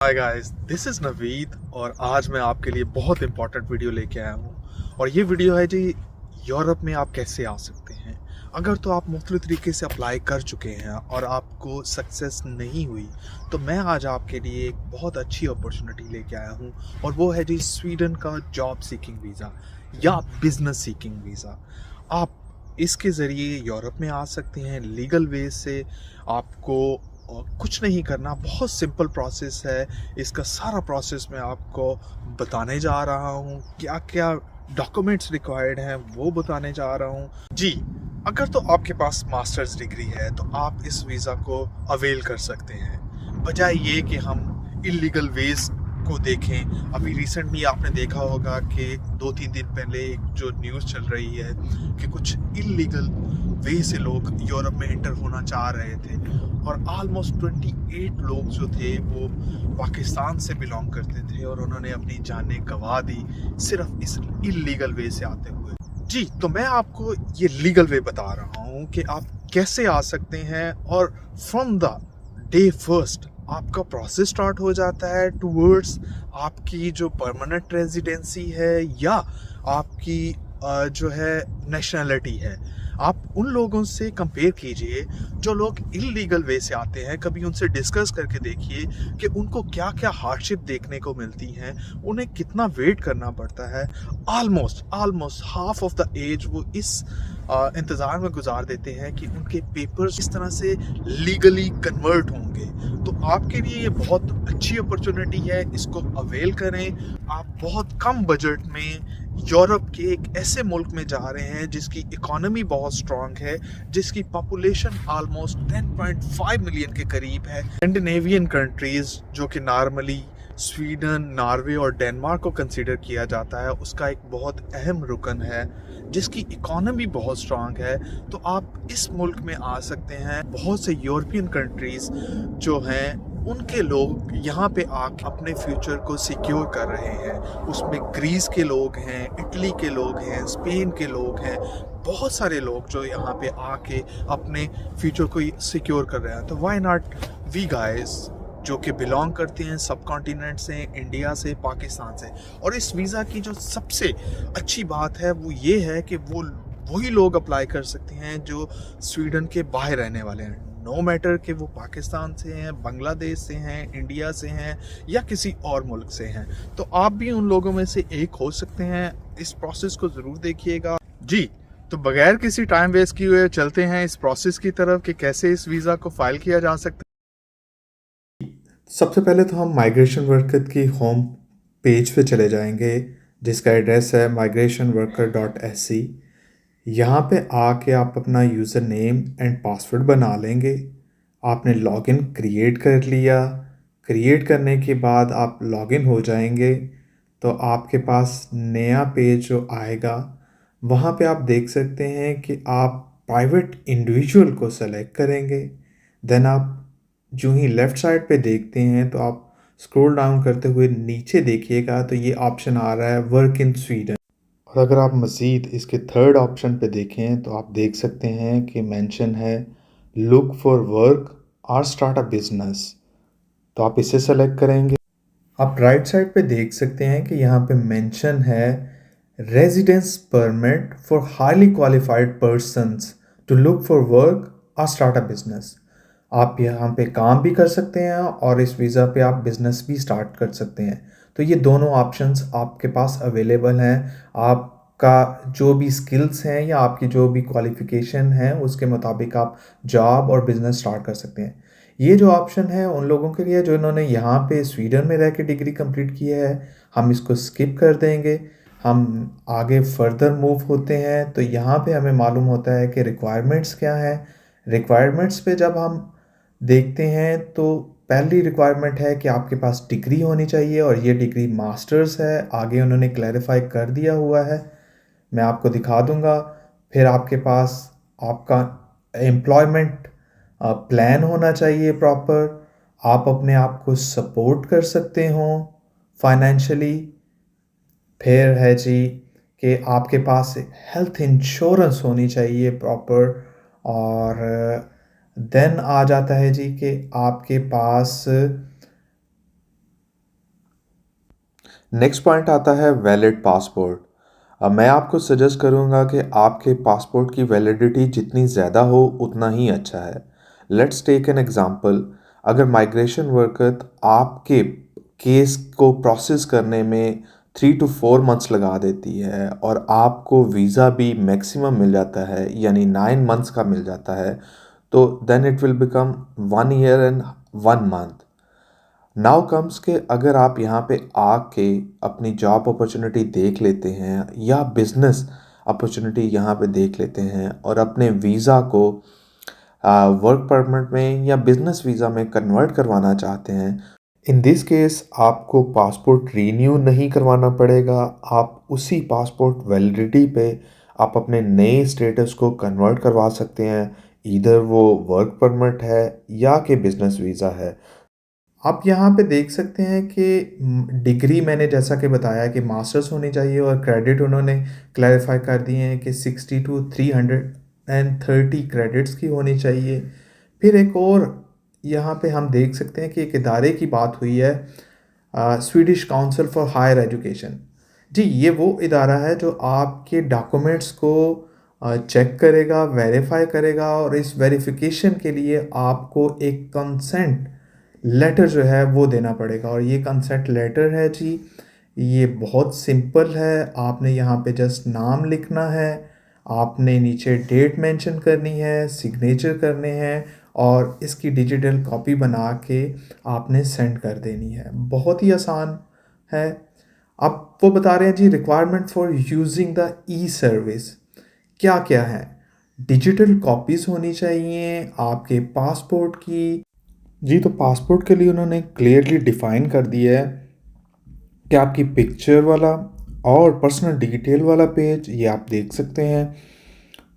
Hi guys, this is Naveed और आज मैं आपके लिए बहुत इंपॉर्टेंट वीडियो लेके आया हूँ। और ये वीडियो है जी, यूरोप में आप कैसे आ सकते हैं। अगर तो आप मुख्तलिफ तरीके से अप्लाई कर चुके हैं और आपको सक्सेस नहीं हुई, तो मैं आज आपके लिए एक बहुत अच्छी अपॉर्चुनिटी लेके आया हूँ। और वो है जी स्वीडन का जॉब सीकिंग वीज़ा या बिजनेस सीकिंग वीज़ा। आप इसके ज़रिए यूरोप में आ सकते हैं लीगल वे से। आपको कुछ नहीं करना, बहुत सिंपल प्रोसेस है। इसका सारा प्रोसेस मैं आपको बताने जा रहा हूँ। क्या क्या डॉक्यूमेंट्स रिक्वायर्ड हैं वो बताने जा रहा हूँ जी। अगर तो आपके पास मास्टर्स डिग्री है तो आप इस वीज़ा को अवेल कर सकते हैं, बजाय ये कि हम इलीगल वेज को देखें। अभी रिसेंटली आपने देखा होगा कि 2-3 दिन पहले एक जो न्यूज़ चल रही है कि कुछ इलीगल वे से लोग यूरोप में एंटर होना चाह रहे थे और ऑलमोस्ट 28 लोग जो थे वो पाकिस्तान से बिलोंग करते थे और उन्होंने अपनी जानें गंवा दी सिर्फ इस इलीगल वे से आते हुए जी। तो मैं आपको ये लीगल वे बता रहा हूँ कि आप कैसे आ सकते हैं और फ्रॉम द डे फर्स्ट आपका प्रोसेस स्टार्ट हो जाता है टूवर्ड्स आपकी जो परमानेंट रेजिडेंसी है या आपकी जो है नेशनैलिटी है। आप उन लोगों से कंपेयर कीजिए जो लोग इलीगल वे से आते हैं। कभी उनसे डिस्कस करके देखिए कि उनको क्या क्या हार्डशिप देखने को मिलती हैं, उन्हें कितना वेट करना पड़ता है। Almost almost half of the age वो इस इंतज़ार में गुजार देते हैं कि उनके पेपर्स इस तरह से लीगली कन्वर्ट होंगे। तो आपके लिए ये बहुत अच्छी अपॉर्चुनिटी है, इसको अवेल करें। आप बहुत कम बजट में यूरोप के एक ऐसे मुल्क में जा रहे हैं जिसकी इकोनॉमी बहुत स्ट्रांग है, जिसकी पॉपुलेशन ऑलमोस्ट 10.5 मिलियन के करीब है। स्कैंडिनेवियन कंट्रीज जो कि नॉर्मली स्वीडन, नॉर्वे और डेनमार्क को कंसीडर किया जाता है, उसका एक बहुत अहम रुकन है जिसकी इकोनॉमी बहुत स्ट्रांग है। तो आप इस मुल्क में आ सकते हैं। बहुत से यूरोपियन कंट्रीज जो हैं उनके लोग यहाँ पे आके अपने फ्यूचर को सिक्योर कर रहे हैं। उसमें ग्रीस के लोग हैं, इटली के लोग हैं, स्पेन के लोग हैं, बहुत सारे लोग जो यहाँ पे आके अपने फ्यूचर को सिक्योर कर रहे हैं। तो व्हाई नॉट वी गाइस जो कि बिलोंग करते हैं सब कॉन्टिनेंट से, इंडिया से, पाकिस्तान से। और इस वीज़ा की जो सबसे अच्छी बात है वो ये है कि वो वही लोग अप्लाई कर सकते हैं जो स्वीडन के बाहर रहने वाले हैं। नो मैटर कि वो पाकिस्तान से हैं, बांग्लादेश से हैं, इंडिया से हैं या किसी और मुल्क से हैं। तो आप भी उन लोगों में से एक हो सकते हैं। इस प्रोसेस को ज़रूर देखिएगा जी। तो बगैर किसी टाइम वेस्ट किए हुए चलते हैं इस प्रोसेस की तरफ कि कैसे इस वीज़ा को फाइल किया जा सकता है। सबसे पहले तो हम माइग्रेशन वर्कर की होम पेज पे चले जाएंगे जिसका एड्रेस है migrationworker.se। यहाँ पे आके आप अपना यूज़र नेम एंड पासवर्ड बना लेंगे। आपने लॉगिन क्रिएट कर लिया। क्रिएट करने के बाद आप लॉगिन हो जाएंगे तो आपके पास नया पेज जो आएगा वहाँ पे आप देख सकते हैं कि आप प्राइवेट इंडिविजुअल को सेलेक्ट करेंगे। देन आप जो ही लेफ़्ट साइड पे देखते हैं तो आप स्क्रॉल डाउन करते हुए नीचे देखिएगा तो ये ऑप्शन आ रहा है वर्क इन स्वीडन। और अगर आप मज़ीद इसके थर्ड ऑप्शन पे देखें तो आप देख सकते हैं कि मेंशन है लुक फॉर वर्क और स्टार्ट अ बिजनेस। तो आप इसे सेलेक्ट करेंगे। आप राइट साइड पे देख सकते हैं कि यहाँ पे मेंशन है residence permit for highly qualified persons to look for work और स्टार्ट अ बिजनेस। आप यहाँ पे काम भी कर सकते हैं और इस वीज़ा पे आप बिजनेस भी स्टार्ट कर सकते हैं। तो ये दोनों ऑप्शंस आपके पास अवेलेबल हैं। आपका जो भी स्किल्स हैं या आपकी जो भी क्वालिफिकेशन है उसके मुताबिक आप जॉब और बिजनेस स्टार्ट कर सकते हैं। ये जो ऑप्शन है उन लोगों के लिए जो इन्होंने यहाँ पे स्वीडन में रह के डिग्री कंप्लीट की है, हम इसको स्किप कर देंगे। हम आगे फर्दर मूव होते हैं तो यहाँ पे हमें मालूम होता है कि रिक्वायरमेंट्स क्या है। रिक्वायरमेंट्स पे जब हम देखते हैं तो पहली रिक्वायरमेंट है कि आपके पास डिग्री होनी चाहिए और ये डिग्री मास्टर्स है। आगे उन्होंने क्लैरिफाई कर दिया हुआ है, मैं आपको दिखा दूंगा। फिर आपके पास आपका एम्प्लॉयमेंट प्लान होना चाहिए प्रॉपर। आप अपने आप को सपोर्ट कर सकते हो फाइनेंशियली। फिर है जी कि आपके पास हेल्थ इंश्योरेंस होनी चाहिए प्रॉपर। और देन आ जाता है जी कि आपके पास नेक्स्ट पॉइंट आता है वैलिड पासपोर्ट। अब मैं आपको सजेस्ट करूंगा कि आपके पासपोर्ट की वैलिडिटी जितनी ज़्यादा हो उतना ही अच्छा है। Let's take an example. अगर माइग्रेशन वर्कर आपके केस को प्रोसेस करने में 3 to 4 months लगा देती है और आपको वीज़ा भी मैक्सिमम मिल जाता है यानी 9 months का मिल जाता है, तो then it will become 1 year and 1 month। Now comes के अगर आप यहाँ पे आके अपनी जॉब अपॉर्चुनिटी देख लेते हैं या बिजनेस अपॉर्चुनिटी यहाँ पे देख लेते हैं और अपने वीज़ा को वर्क परमिट में या बिजनेस वीज़ा में कन्वर्ट करवाना चाहते हैं, इन दिस केस आपको पासपोर्ट रीन्यू नहीं करवाना पड़ेगा। आप उसी पासपोर्ट वैलिडिटी पे आप अपने नए स्टेटस को कन्वर्ट करवा सकते हैं, इधर वो वर्क परमिट है या कि बिजनेस वीज़ा है। आप यहाँ पे देख सकते हैं कि डिग्री मैंने जैसा कि बताया कि मास्टर्स होनी चाहिए और क्रेडिट उन्होंने क्लैरिफाई कर दिए हैं कि 60 to 330 क्रेडिट्स की होनी चाहिए। फिर एक और यहाँ पे हम देख सकते हैं कि एक इदारे की बात हुई है, Swedish Council for Higher Education. जी, ये वो इदारा है जो आपके डॉक्यूमेंट्स को चेक करेगा, वेरीफाई करेगा और इस वेरिफिकेशन के लिए आपको एक कंसेंट लेटर जो है वो देना पड़ेगा। और ये कंसेंट लेटर है जी, ये बहुत सिंपल है। आपने यहाँ पे जस्ट नाम लिखना है, आपने नीचे डेट मेंशन करनी है, सिग्नेचर करने हैं और इसकी डिजिटल कॉपी बना के आपने सेंड कर देनी है। बहुत ही आसान है। अब वो बता रहे हैं जी requirement for using the e service क्या क्या है। डिजिटल कॉपीज़ होनी चाहिए आपके पासपोर्ट की। जी, तो पासपोर्ट के लिए उन्होंने क्लियरली डिफ़ाइन कर दिया है कि आपकी पिक्चर वाला और पर्सनल डिटेल वाला पेज ये आप देख सकते हैं,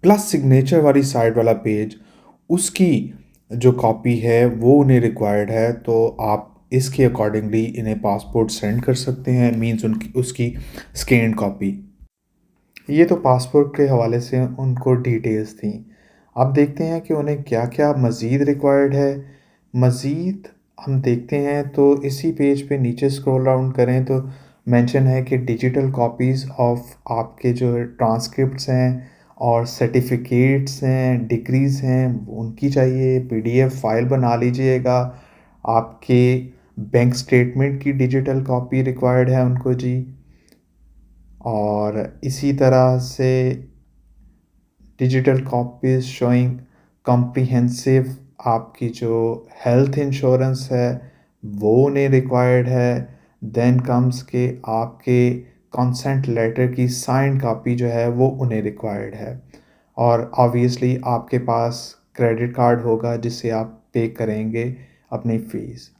प्लस सिग्नेचर वाली साइड वाला पेज, उसकी जो कॉपी है वो उन्हें रिक्वायर्ड है। तो आप इसके अकॉर्डिंगली इन्हें पासपोर्ट सेंड कर सकते हैं, मींस उनकी उसकी स्कैन कॉपी। ये तो पासपोर्ट के हवाले से उनको डिटेल्स थी। अब देखते हैं कि उन्हें क्या क्या मज़ीद रिक्वायर्ड है। मज़ीद हम देखते हैं तो इसी पेज पे नीचे स्क्रॉल डाउन करें तो मेंशन है कि डिजिटल कॉपीज़ ऑफ आपके जो ट्रांसक्रिप्ट्स हैं और सर्टिफिकेट्स हैं, डिग्रीज़ हैं, उनकी चाहिए। पीडीएफ फाइल बना लीजिएगा। आपके बैंक स्टेटमेंट की डिजिटल कॉपी रिक्वायर्ड है उनको जी। और इसी तरह से डिजिटल कॉपीज़ शोइंग कॉम्प्रिहेंसिव आपकी जो हेल्थ इंश्योरेंस है वो उन्हें रिक्वायर्ड है। देन कम्स के आपके कंसेंट लेटर की साइन कॉपी जो है वो उन्हें रिक्वायर्ड है। और ऑब्वियसली आपके पास क्रेडिट कार्ड होगा जिससे आप पे करेंगे अपनी फ़ीस।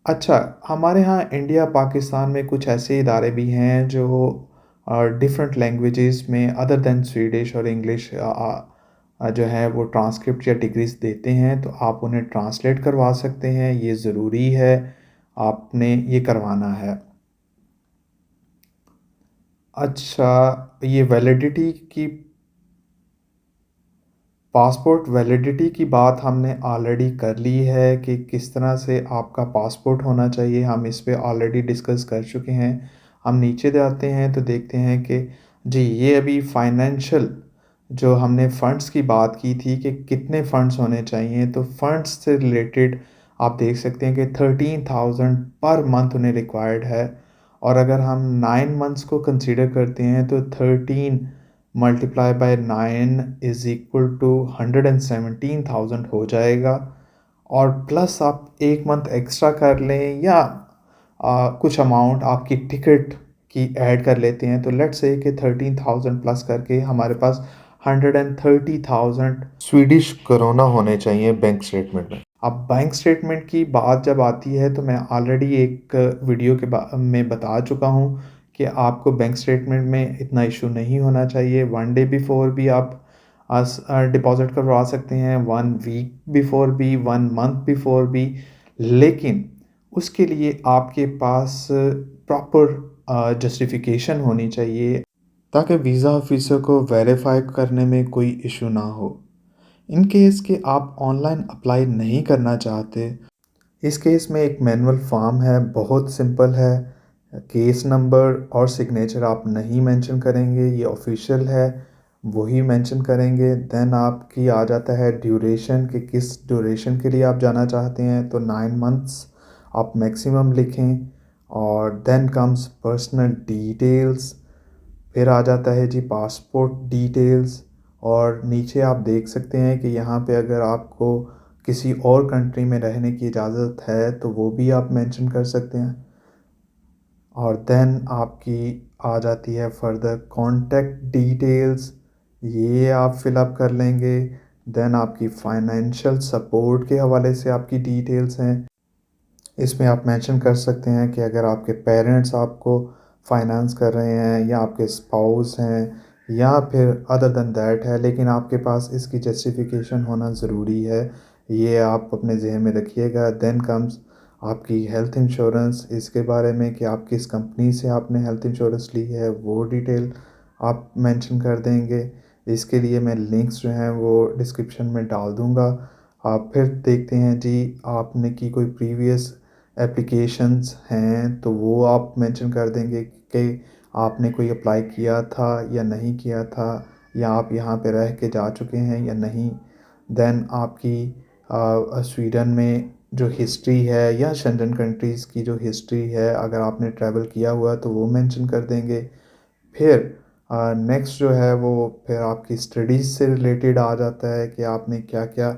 अच्छा, हमारे यहाँ इंडिया पाकिस्तान में कुछ ऐसे इदारे भी हैं जो डिफरेंट लैंग्वेजेस में अदर दैन स्वीडिश और इंग्लिश जो है वो ट्रांसक्रिप्ट या डिग्रीज देते हैं, तो आप उन्हें ट्रांसलेट करवा सकते हैं। ये ज़रूरी है, आपने ये करवाना है। अच्छा, ये वैलिडिटी की पासपोर्ट वैलिडिटी की बात हमने ऑलरेडी कर ली है कि किस तरह से आपका पासपोर्ट होना चाहिए, हम इस पे ऑलरेडी डिस्कस कर चुके हैं। हम नीचे जाते हैं तो देखते हैं कि जी ये अभी फाइनेंशियल जो हमने फ़ंड्स की बात की थी कि कितने फ़ंड्स होने चाहिए, तो फ़ंड्स से रिलेटेड आप देख सकते हैं कि 13,000 पर मंथ उन्हें रिक्वायर्ड है। और अगर हम 9 मंथ्स को कंसीडर करते हैं तो 13 multiply by 9 is equal to 117,000 हो जाएगा। और प्लस आप एक मंथ एक्स्ट्रा कर लें या कुछ अमाउंट आपकी टिकट की ऐड कर लेते हैं, तो लेट्स से कि 13,000 प्लस करके हमारे पास 130,000 स्वीडिश करोना होने चाहिए बैंक स्टेटमेंट में। अब बैंक स्टेटमेंट की बात जब आती है तो मैं ऑलरेडी एक वीडियो में बता चुका हूँ कि आपको बैंक स्टेटमेंट में इतना इशू नहीं होना चाहिए। 1 डे बिफोर भी आप डिपॉज़िट करवा सकते हैं, 1 वीक बिफोर भी, 1 मंथ बिफोर भी, लेकिन उसके लिए आपके पास प्रॉपर जस्टिफिकेशन होनी चाहिए ताकि वीज़ा ऑफिसर को वेरीफाई करने में कोई इशू ना हो। इन केस कि आप ऑनलाइन अप्लाई नहीं करना चाहते, इस केस में एक मैनुअल फॉर्म है, बहुत सिंपल है। केस नंबर और सिग्नेचर आप नहीं मेंशन करेंगे, ये ऑफिशियल है, वही मेंशन करेंगे। देन आपकी आ जाता है ड्यूरेशन कि किस ड्यूरेशन के लिए आप जाना चाहते हैं, तो 9 मंथ्स आप मैक्सिमम लिखें। और देन कम्स पर्सनल डिटेल्स, फिर आ जाता है जी पासपोर्ट डिटेल्स। और नीचे आप देख सकते हैं कि यहाँ पे अगर आपको किसी और कंट्री में रहने की इजाज़त है तो वो भी आप मेंशन कर सकते हैं। और देन आपकी आ जाती है फर्दर कॉन्टैक्ट डिटेल्स, ये आप फिलअप कर लेंगे। देन आपकी फाइनेंशियल सपोर्ट के हवाले से आपकी डिटेल्स हैं, इसमें आप मेंशन कर सकते हैं कि अगर आपके पेरेंट्स आपको फाइनेंस कर रहे हैं या आपके स्पाउस हैं या फिर अदर देन दैट है, लेकिन आपके पास इसकी जस्टिफिकेशन होना ज़रूरी है, ये आप अपने जहन में रखिएगा। देन कम्स आपकी हेल्थ इंश्योरेंस, इसके बारे में कि आप किस कंपनी से आपने हेल्थ इंश्योरेंस ली है वो डिटेल आप मेंशन कर देंगे। इसके लिए मैं लिंक्स जो हैं वो डिस्क्रिप्शन में डाल दूँगा। आप फिर देखते हैं जी आपने की कोई प्रीवियस एप्लीकेशंस हैं तो वो आप मेंशन कर देंगे कि आपने कोई अप्लाई किया था या नहीं किया था, या आप यहाँ पे रह के जा चुके हैं या नहीं। देन आपकी स्वीडन में जो हिस्ट्री है या शेंजन कंट्रीज़ की जो हिस्ट्री है, अगर आपने ट्रैवल किया हुआ तो वो मेंशन कर देंगे। फिर नेक्स्ट जो है वो फिर आपकी स्टडीज़ से रिलेटेड आ जाता है कि आपने क्या क्या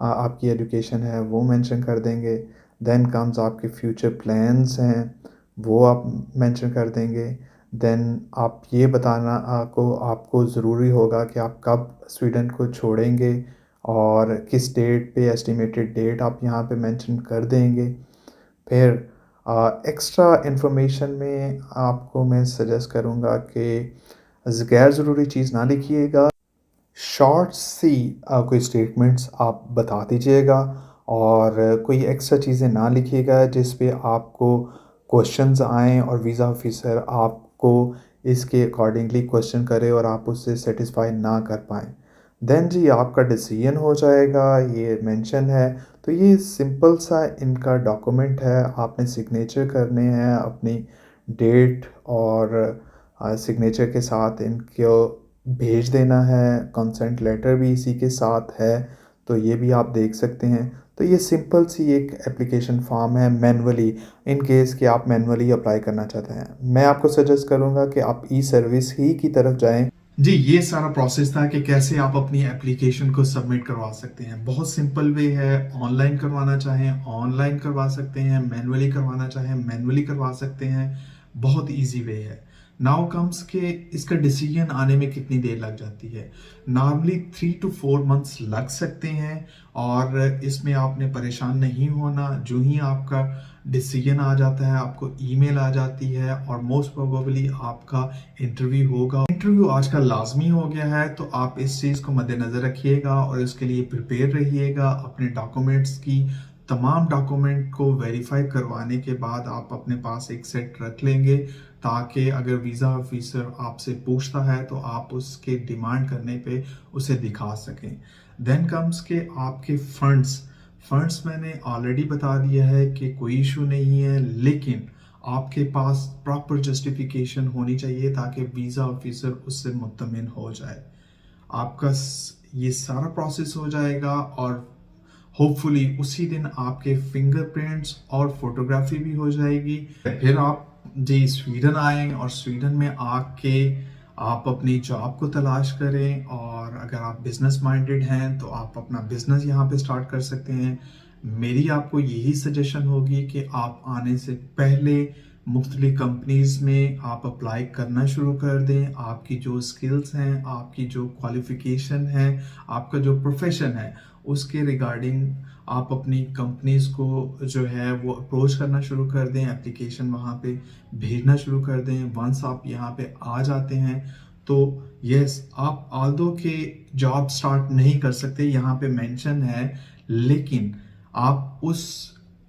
आपकी एजुकेशन है वो मेंशन कर देंगे। देन कम्स आपके फ्यूचर प्लान्स हैं, वो आप मेंशन कर देंगे। देन आप ये बताना आपको ज़रूरी होगा कि आप कब स्वीडन को छोड़ेंगे और किस डेट पे, एस्टिमेटेड डेट आप यहाँ पे मेंशन कर देंगे। फिर एक्स्ट्रा इन्फॉर्मेशन में आपको मैं सजेस्ट करूँगा कि गैर ज़रूरी चीज़ ना लिखिएगा, शॉर्ट सी कोई स्टेटमेंट्स आप बता दीजिएगा। और कोई एक्स्ट्रा चीज़ें ना लिखिएगा जिस पे आपको क्वेश्चंस आएँ और वीज़ा ऑफिसर आपको इसके अकॉर्डिंगली क्वेश्चन करे और आप उससे सेटिस्फाई ना कर पाएँ। देन जी आपका डिसीजन हो जाएगा, ये मेंशन है। तो ये सिंपल सा इनका डॉक्यूमेंट है, आपने सिग्नेचर करने हैं अपनी डेट और सिग्नेचर के साथ इनको भेज देना है, कंसेंट लेटर भी इसी के साथ है, तो ये भी आप देख सकते हैं। तो ये सिंपल सी एक एप्लीकेशन फॉर्म है मैनुअली, इन केस कि आप मैनुअली अप्लाई करना चाहते हैं। मैं आपको सजेस्ट करूँगा कि आप ई सर्विस ही की तरफ जाएं। जी, ये सारा प्रोसेस था कि कैसे आप अपनी एप्लीकेशन को सबमिट करवा सकते हैं। बहुत सिंपल वे है, ऑनलाइन करवाना चाहें ऑनलाइन करवा सकते हैं, मैनुअली करवाना चाहें मैनुअली करवा सकते हैं। बहुत इजी वे है। नाउ कम्स के इसका डिसीजन आने में कितनी देर लग जाती है। नॉर्मली 3 to 4 मंथ्स लग सकते हैं और इसमें आपने परेशान नहीं होना। जो ही आपका डिसीजन आ जाता है आपको ईमेल आ जाती है और मोस्ट प्रोबेबली आपका इंटरव्यू होगा। इंटरव्यू आजकल लाजमी हो गया है, तो आप इस चीज़ को मद्देनज़र रखिएगा और इसके लिए प्रिपेयर रहिएगा। अपने डॉक्यूमेंट्स की तमाम डॉक्यूमेंट को वेरीफाई करवाने के बाद आप अपने पास एक सेट रख लेंगे, ताकि अगर वीज़ा ऑफिसर आपसे पूछता है तो आप उसके डिमांड करने पे उसे दिखा सकें। देन कम्स के आपके फंड्स मैंने ऑलरेडी बता दिया है कि कोई इशू नहीं है, लेकिन आपके पास प्रॉपर जस्टिफिकेशन होनी चाहिए ताकि वीज़ा ऑफिसर उससे मुत्तमिन हो जाए। आपका ये सारा प्रोसेस हो जाएगा और होपफुली उसी दिन आपके फिंगरप्रिंट्स और फोटोग्राफी भी हो जाएगी। फिर आप जी स्वीडन आए और स्वीडन में आके आप अपनी जॉब को तलाश करें, और अगर आप बिजनेस माइंडेड हैं तो आप अपना बिजनेस यहाँ पे स्टार्ट कर सकते हैं। मेरी आपको यही सजेशन होगी कि आप आने से पहले मुख्तलिफ कंपनीज में आप अप्लाई करना शुरू कर दें। आपकी जो स्किल्स हैं, आपकी जो क्वालिफिकेशन है, आपका जो प्रोफेशन है, उसके रिगार्डिंग आप अपनी कंपनीज को जो है वो अप्रोच करना शुरू कर दें, एप्लीकेशन वहाँ पे भेजना शुरू कर दें। वंस आप यहाँ पे आ जाते हैं तो यस, आप आल्दो के जॉब स्टार्ट नहीं कर सकते, यहाँ पे मेंशन है, लेकिन आप उस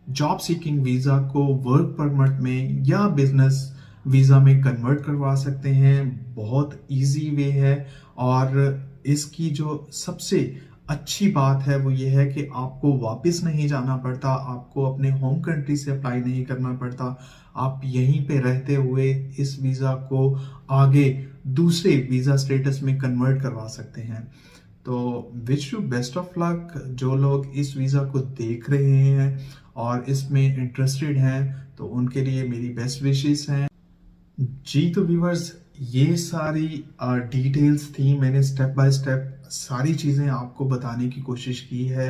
जॉब सीकिंग वीज़ा को वर्क परमिट में या बिजनेस वीज़ा में कन्वर्ट करवा सकते हैं। बहुत इजी वे है और इसकी जो सबसे अच्छी बात है वो ये है कि आपको वापस नहीं जाना पड़ता, आपको अपने होम कंट्री से अप्लाई नहीं करना पड़ता। आप यहीं पे रहते हुए इस वीज़ा को आगे दूसरे वीज़ा स्टेटस में कन्वर्ट करवा सकते हैं। तो wish you best of luck जो लोग इस वीज़ा को देख रहे हैं और इसमें इंटरेस्टेड हैं, तो उनके लिए मेरी बेस्ट विशेस हैं। जी तो व्यूअर्स, ये सारी डिटेल्स थी, मैंने स्टेप बाय स्टेप सारी चीज़ें आपको बताने की कोशिश की है।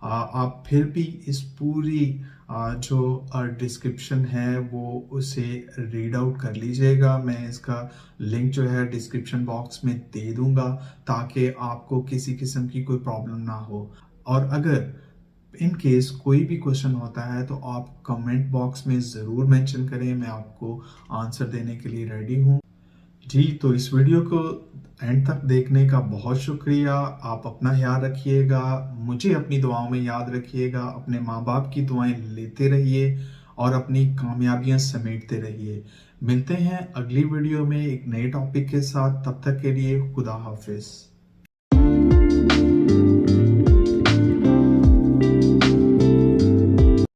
आप फिर भी इस पूरी जो डिस्क्रिप्शन है वो उसे रीड आउट कर लीजिएगा। मैं इसका लिंक जो है डिस्क्रिप्शन बॉक्स में दे दूंगा ताकि आपको किसी किस्म की कोई प्रॉब्लम ना हो। और अगर इन केस कोई भी क्वेश्चन होता है तो आप कमेंट बॉक्स में ज़रूर मेंशन करें, मैं आपको आंसर देने के लिए रेडी हूँ। जी तो इस वीडियो को एंड तक देखने का बहुत शुक्रिया। आप अपना ख्याल रखिएगा, मुझे अपनी दुआओं में याद रखिएगा, अपने माँ बाप की दुआएं लेते रहिए और अपनी कामयाबियां समेटते रहिए। मिलते हैं अगली वीडियो में एक नए टॉपिक के साथ, तब तक के लिए खुदा हाफिज़।